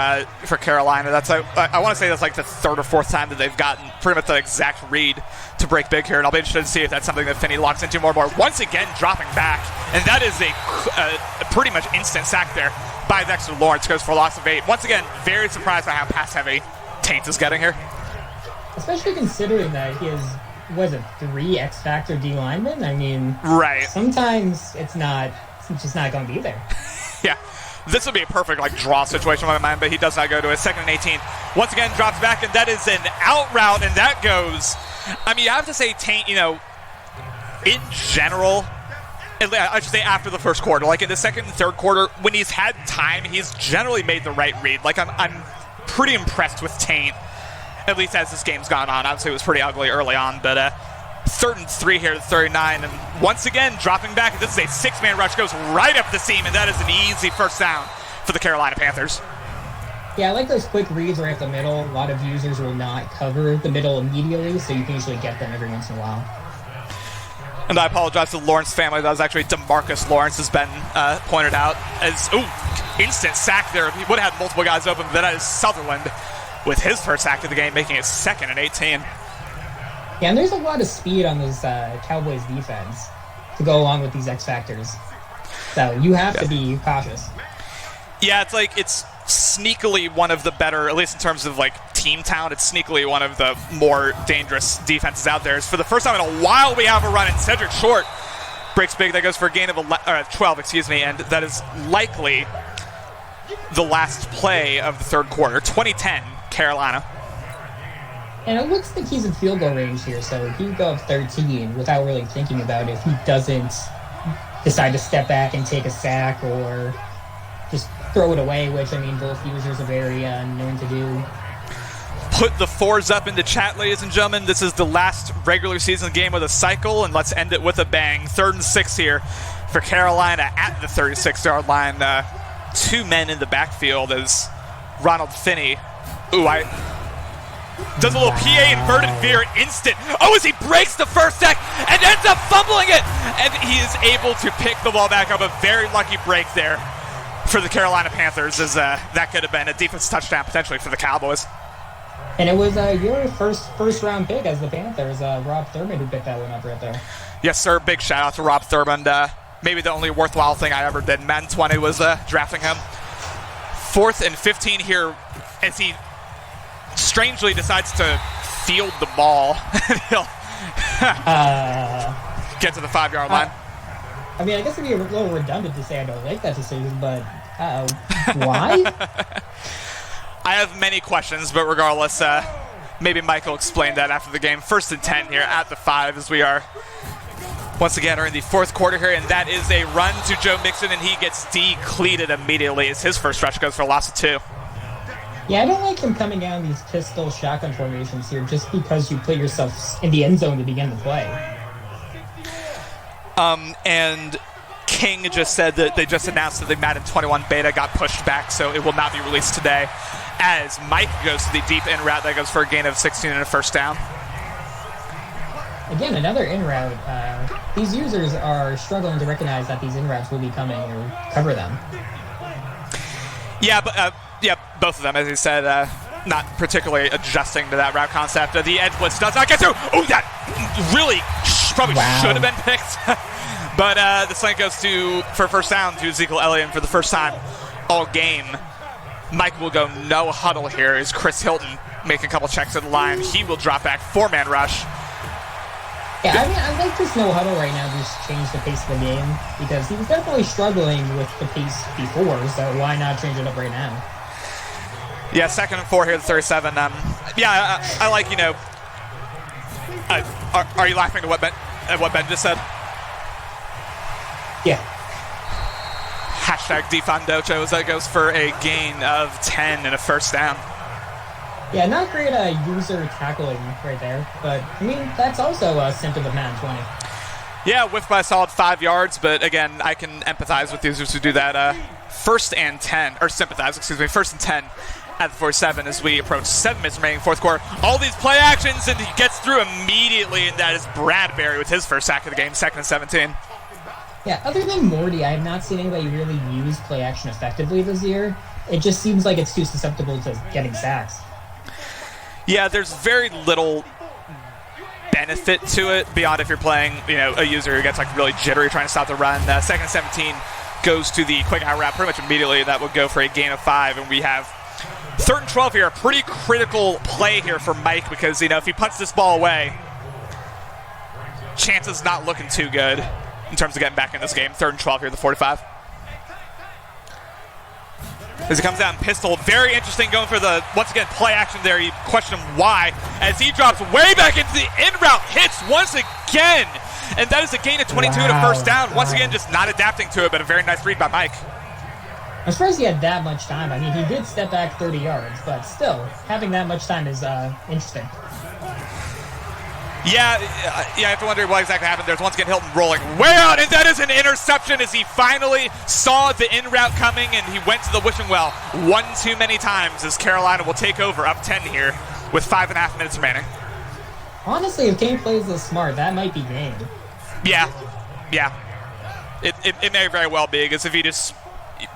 Carolina. That's I want to say that's like the 3rd or 4th time that they've gotten pretty much the exact read to break big here, and I'll be interested to see if that's something that Finney locks into more and more. Once again, dropping back, and that is a pretty much instant sack there by Dexter Lawrence. Goes for a loss of 8. Once again, very surprised by how pass heavy Taint is getting here. Especially considering that he has, was it 3 X Factor D linemen? I mean, right. Sometimes it's just not going to be there. Yeah. This would be a perfect draw situation in my mind, but he does not go to it. 2nd and 18. Once again, drops back, and that is an out route, and that goes. I mean, you have to say Taint, in general, I should say after the first quarter, like in the 2nd and 3rd quarter, when he's had time, he's generally made the right read. Like, I'm pretty impressed with Taint, at least as this game's gone on. Obviously, it was pretty ugly early on, but 3rd and 3 here at 39, and once again, dropping back. This is a 6-man rush, goes right up the seam, and that is an easy first down for the Carolina Panthers. Yeah, I like those quick reads right up the middle. A lot of users will not cover the middle immediately, so you can usually get them every once in a while. And I apologize to the Lawrence family. That was actually DeMarcus Lawrence, has been pointed out as, instant sack there. He would have had multiple guys open, but that is Sutherland with his first sack of the game, making it 2nd and 18. Yeah, and there's a lot of speed on this Cowboys defense to go along with these X Factors. So you have to be cautious. Yeah, it's sneakily one of the better, at least in terms of team talent, it's sneakily one of the more dangerous defenses out there. For the first time in a while, we have a run, and Cedric Short breaks big. That goes for a gain of 12, and that is likely the last play of the 3rd quarter. 2010, Carolina. And it looks like he's in field goal range here, so he can go up 13 without really thinking about it if he doesn't decide to step back and take a sack or just throw it away, which, I mean, both users are very known to do. Put the 4s up in the chat, ladies and gentlemen. This is the last regular season game with a cycle, and let's end it with a bang. 3rd and 6 here for Carolina at the 36-yard line. 2 men in the backfield as Ronald Finney. Does a little PA inverted veer instant. As he breaks the first sack and ends up fumbling it. And he is able to pick the ball back up. A very lucky break there for the Carolina Panthers, as that could have been a defense touchdown potentially for the Cowboys. And it was your first round pick as the Panthers, Rob Thurman, who picked that one up right there. Yes, sir. Big shout out to Rob Thurman. Maybe the only worthwhile thing I ever did in Madden 20 was drafting him. 4th and 15 here as he strangely decides to field the ball. He'll get to the 5-yard line. I mean, I guess it'd be a little redundant to say I don't like that decision, but why? I have many questions, but regardless, maybe Mike will explain that after the game. 1st and 10 here at the 5 as we are once again are in the 4th quarter here, and that is a run to Joe Mixon, and he gets decleated immediately as his first rush goes for a loss of 2. Yeah, I don't like him coming down these pistol shotgun formations here just because you put yourself in the end zone to begin the play. And King just said that they just announced that the Madden 21 beta got pushed back, so it will not be released today. As Mike goes to the deep in route, that goes for a gain of 16 and a first down. Again, another in route. These users are struggling to recognize that these in routes will be coming or cover them. Yeah, but both of them, as he said, not particularly adjusting to that route concept. The edge blitz does not get through. That really probably should have been picked. But the slant goes for first down to Ezekiel Elliott for the first time all game. Mike will go no huddle here as Chris Hilton making a couple checks at the line. He will drop back, 4-man rush. Yeah, I mean, I like this no huddle right now to just change the pace of the game because he was definitely struggling with the pace before, so why not change it up right now? Yeah, 2nd and 4 here at 37. I like, are you laughing at what Ben just said? Yeah. Hashtag Defondocho as that goes for a gain of 10 and a first down. Yeah, not great user tackling right there, but I mean, that's also a symptom of Madden 20. Yeah, whiffed by a solid 5 yards, but again, I can empathize with users who do that first and 10, or sympathize, excuse me, first and 10 at the 47 as we approach 7 minutes remaining fourth quarter. All these play actions, and he gets through immediately, and that is Bradbury with his first sack of the game, 2nd and 17. Yeah, other than Morty, I have not seen anybody really use play action effectively this year. It just seems like it's too susceptible to getting sacks. Yeah, there's very little benefit to it beyond if you're playing, a user who gets like really jittery trying to stop the run. 2nd and 17 goes to the quick out route pretty much immediately. That would go for a gain of 5, and we have 3rd and 12 here. A pretty critical play here for Mike because, if he punts this ball away, chances not looking too good in terms of getting back in this game. 3rd and 12 here at the 45. As he comes down pistol, very interesting going for the, once again, play action there. You question him why, as he drops way back into the in route, hits once again. And that is a gain of 22 to first down. Once again, just not adapting to it, but a very nice read by Mike. I'm surprised he had that much time. I mean, he did step back 30 yards, but still, having that much time is interesting. Yeah, you have to wonder what exactly happened. There's once again Hilton rolling way out, and that is an interception as he finally saw the in route coming, and he went to the wishing well one too many times as Carolina will take over up 10 here with 5.5 minutes remaining. Honestly, if Kane plays this smart, that might be game. Yeah. It may very well be, because if he just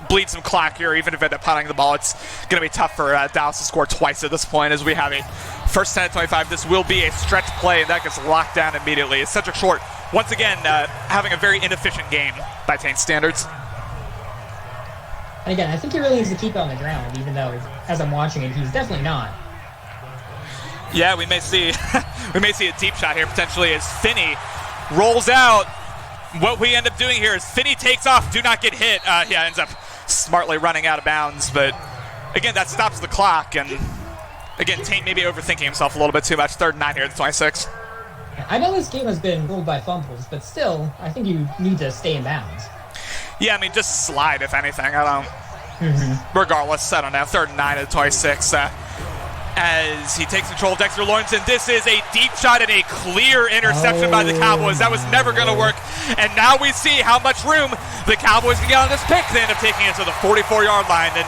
bleeds some clock here, even if they end up punting the ball, it's going to be tough for Dallas to score twice at this point as we have a first 10 at 25. This will be a stretch play, and that gets locked down immediately. It's Cedric Short, once again, having a very inefficient game by Taint standards. And again, I think he really needs to keep it on the ground, even though, as I'm watching it, he's definitely not. Yeah, we may see a deep shot here potentially as Finney rolls out. What we end up doing here is Finney takes off, do not get hit. Ends up smartly running out of bounds, but again, that stops the clock, and again, Taint maybe overthinking himself a little bit too much. 3rd and 9 here at the 26. I know this game has been ruled by fumbles, but still, I think you need to stay in bounds. Yeah, I mean, just slide, if anything. Regardless, I don't know. 3rd and 9 at the 26. As he takes control of Dexter Lawrence, and this is a deep shot and a clear interception by the Cowboys. That was never going to work, and now we see how much room the Cowboys can get on this pick. They end up taking it to the 44-yard line, and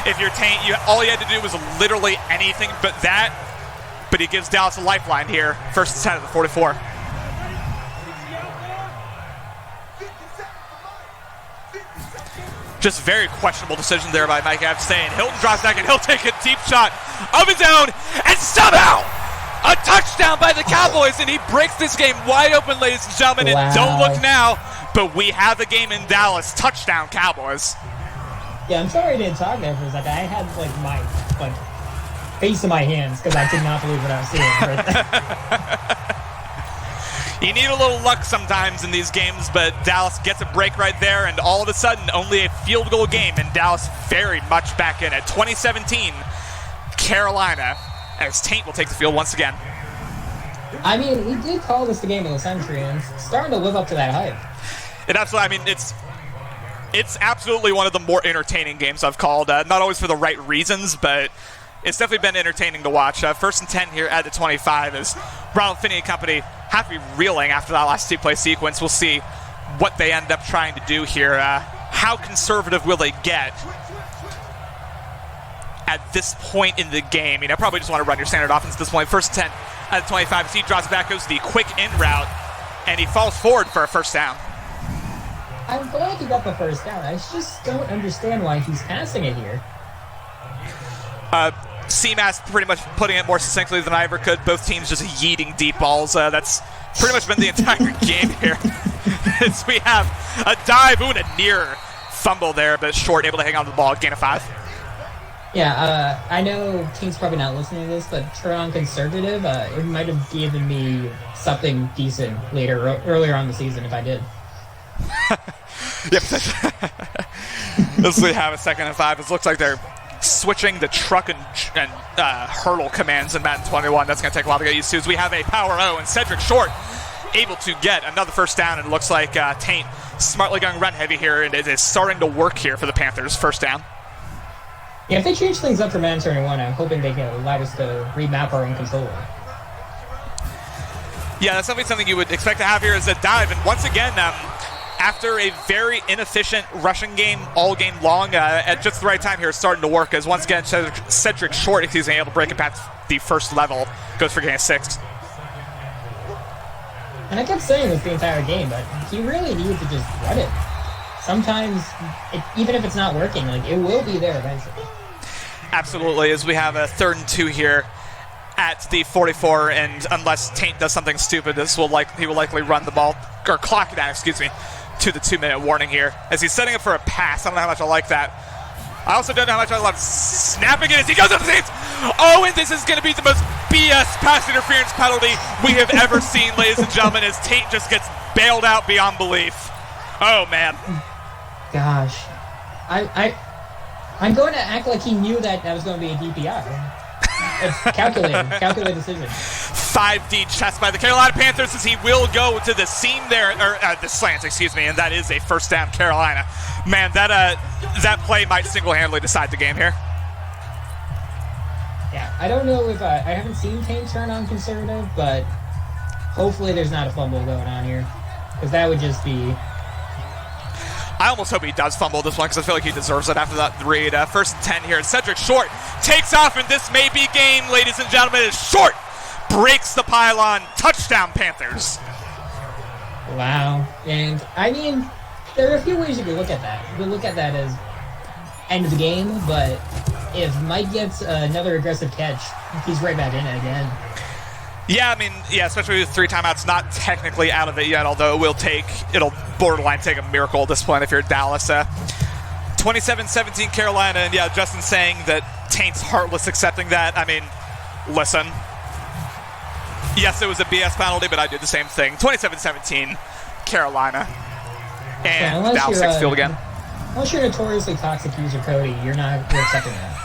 if you're Taint, all you had to do was literally anything but that, but he gives Dallas a lifeline here. 1st and 10 at the 44. Just very questionable decision there by Mike, I have to say. And Hilton drops back, and he'll take a deep shot of his own, and somehow a touchdown by the Cowboys, and he breaks this game wide open, ladies and gentlemen. Wow. And don't look now, but we have a game in Dallas. Touchdown, Cowboys. Yeah, I'm sorry I didn't talk there for a second. I had my face in my hands because I did not believe what I was seeing. You need a little luck sometimes in these games, but Dallas gets a break right there, and all of a sudden, only a field goal game, and Dallas very much back in it. 2017, Carolina, as Taint will take the field once again. I mean, we did call this the game of the century, and it's starting to live up to that hype. It absolutely, it's absolutely one of the more entertaining games I've called. Not always for the right reasons, but it's definitely been entertaining to watch. 1st and 10 here at the 25 as Ronald Finney and company have to be reeling after that last two-play sequence. We'll see what they end up trying to do here. How conservative will they get at this point in the game? Probably just want to run your standard offense at this point. 1st and 10 at the 25 as he drops back, goes to the quick in route, and he falls forward for a first down. I'm glad he got the first down. I just don't understand why he's passing it here. CMAS pretty much putting it more succinctly than I ever could. Both teams just yeeting deep balls. That's pretty much been the entire game here. As we have a dive, and a near fumble there, but Short able to hang on to the ball, gain of 5. Yeah, I know King's probably not listening to this, but Tron Conservative, it might have given me something decent earlier on the season if I did. Yep. As we have a 2nd and 5, it looks like they're switching the truck and hurdle commands in Madden 21. That's going to take a while to get used to. As we have a power O, and Cedric Short able to get another first down, and it looks like Taint smartly going run heavy here, and it is starting to work here for the Panthers. First down. Yeah, if they change things up for Madden 21, I'm hoping they can allow us to remap our own controller. Yeah, that's something you would expect to have here as a dive, and once again, after a very inefficient rushing game all game long, at just the right time here, starting to work, as once again Cedric Short, if he's able to break it past the first level, goes for getting a 6th. And I kept saying this the entire game, but he really needs to just run it. Sometimes, even if it's not working, like, it will be there eventually. Absolutely, as we have a 3rd and 2 here at the 44, and unless Taint does something stupid, he will likely run the ball, or clock it down, to the 2-minute warning here, as he's setting up for a pass. I don't know how much I like that. I also don't know how much I love snapping it as he goes up the seats. Oh, and this is going to be the most BS pass interference penalty we have ever seen, ladies and gentlemen, as Taint just gets bailed out beyond belief. Oh, man. Gosh. I'm going to act like he knew that was going to be a DPI. It's calculated decision. 5D chest by the Carolina Panthers, as he will go to the seam there, or the slants, and that is a first down, Carolina. Man, that play might single-handedly decide the game here. Yeah, I don't know if I haven't seen Taint turn on conservative, but hopefully there's not a fumble going on here, because that would just be... I almost hope he does fumble this one, because I feel like he deserves it after that read. 1st and 10 here. Cedric Short takes off, and this may be game, ladies and gentlemen, as Short breaks the pylon. Touchdown, Panthers. Wow. And, I mean, there are a few ways you could look at that. You could look at that as end of the game, but if Mike gets another aggressive catch, he's right back in it again. Yeah, I mean, especially with 3 timeouts, not technically out of it yet, although it'll borderline take a miracle at this point if you're Dallas. 27-17 Carolina, and yeah, Justin saying that Taint's heartless accepting that. I mean, listen. Yes, it was a BS penalty, but I did the same thing. 27-17 Carolina. And Dallas takes field again. Unless you're notoriously toxic user Cody, you're accepting that.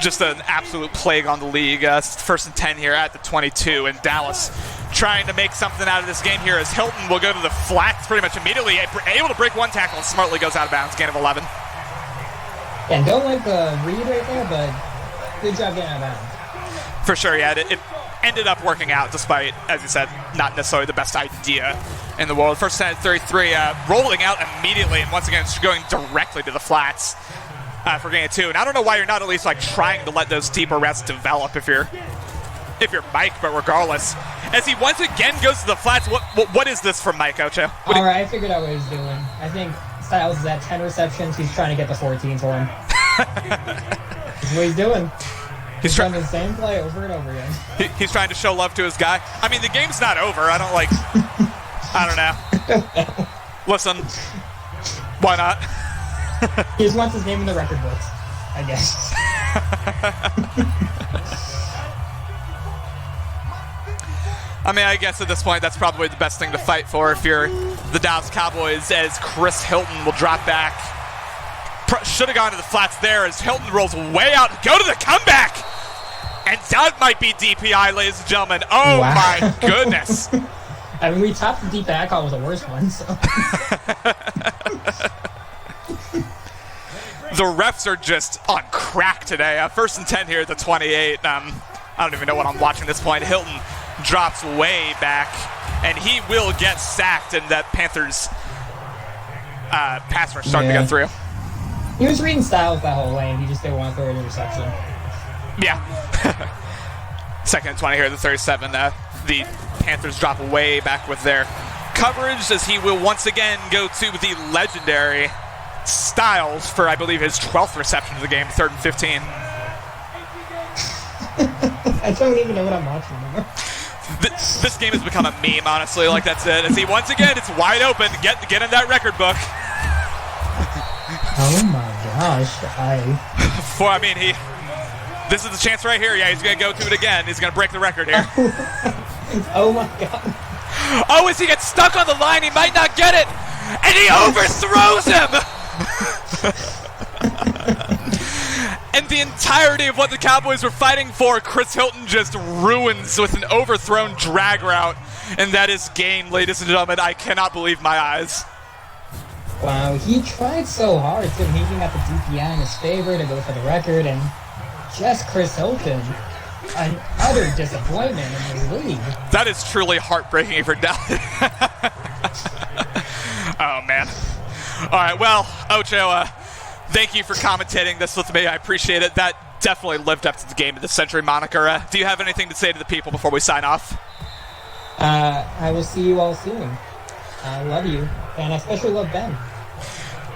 Just an absolute plague on the league. 1st and 10 here at the 22, and Dallas trying to make something out of this game here, as Hilton will go to the flats pretty much immediately, able to break 1 tackle, and smartly goes out of bounds, gain of 11. Yeah, don't like the read right there, but good job getting out of bounds. For sure, yeah, it ended up working out despite, as you said, not necessarily the best idea in the world. 1st and 33, rolling out immediately, and once again going directly to the flats. For game 2, and I don't know why you're not at least trying to let those deeper routes develop if you're Mike, but regardless, as he once again goes to the flats, what is this from Mike, Ocho? All right, I figured out what he's doing. I think Styles is at 10 receptions. He's trying to get the 14 for him. That's what he's doing. He's trying the same play over and over again. He's trying to show love to his guy. I mean, the game's not over. I don't know. Listen, why not? He just wants his name in the record books, I guess. I mean, I guess at this point, that's probably the best thing to fight for if you're the Dallas Cowboys, as Chris Hilton will drop back. Should have gone to the flats there, as Hilton rolls way out. Go to the comeback! And that might be DPI, ladies and gentlemen. Oh, wow. My goodness. I mean, we topped the DPI call with the worst one, so... The refs are just on crack today. 1st and 10 here at the 28. I don't even know what I'm watching at this point. Hilton drops way back, and he will get sacked, and that Panthers pass rush starting to go through. He was reading Styles that whole way, and he just didn't want to throw an interception. Yeah. 2nd and 20 here at the 37. The Panthers drop way back with their coverage, as he will once again go to the legendary Styles for, I believe, his 12th reception of the game, 3rd and 15. I don't even know what I'm watching anymore. This game has become a meme, honestly. That's it. As he once again, it's wide open. Get in that record book. Oh my gosh! This is the chance right here. Yeah, he's gonna go to it again. He's gonna break the record here. Oh my god! Oh, as he gets stuck on the line, he might not get it, and he overthrows him. And the entirety of what the Cowboys were fighting for, Chris Hilton just ruins with an overthrown drag route. And that is game, ladies and gentlemen. I cannot believe my eyes. Wow, he tried so hard to making up the DPI in his favor to go for the record, and just Chris Hilton, an utter disappointment in the league. That is truly heartbreaking for Dallas. Oh, man. All right, well, Ocho, thank you for commentating this with me. I appreciate it. That definitely lived up to the Game of the Century moniker. Do you have anything to say to the people before we sign off? I will see you all soon. I love you, and I especially love Ben.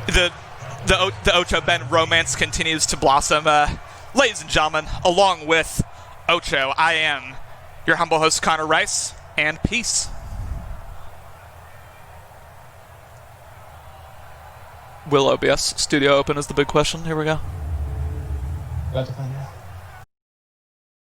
The Ocho Ben romance continues to blossom. Ladies and gentlemen, along with Ocho, I am your humble host, Connor Rice, and peace. Will OBS studio open is the big question. Here we go. About to find out.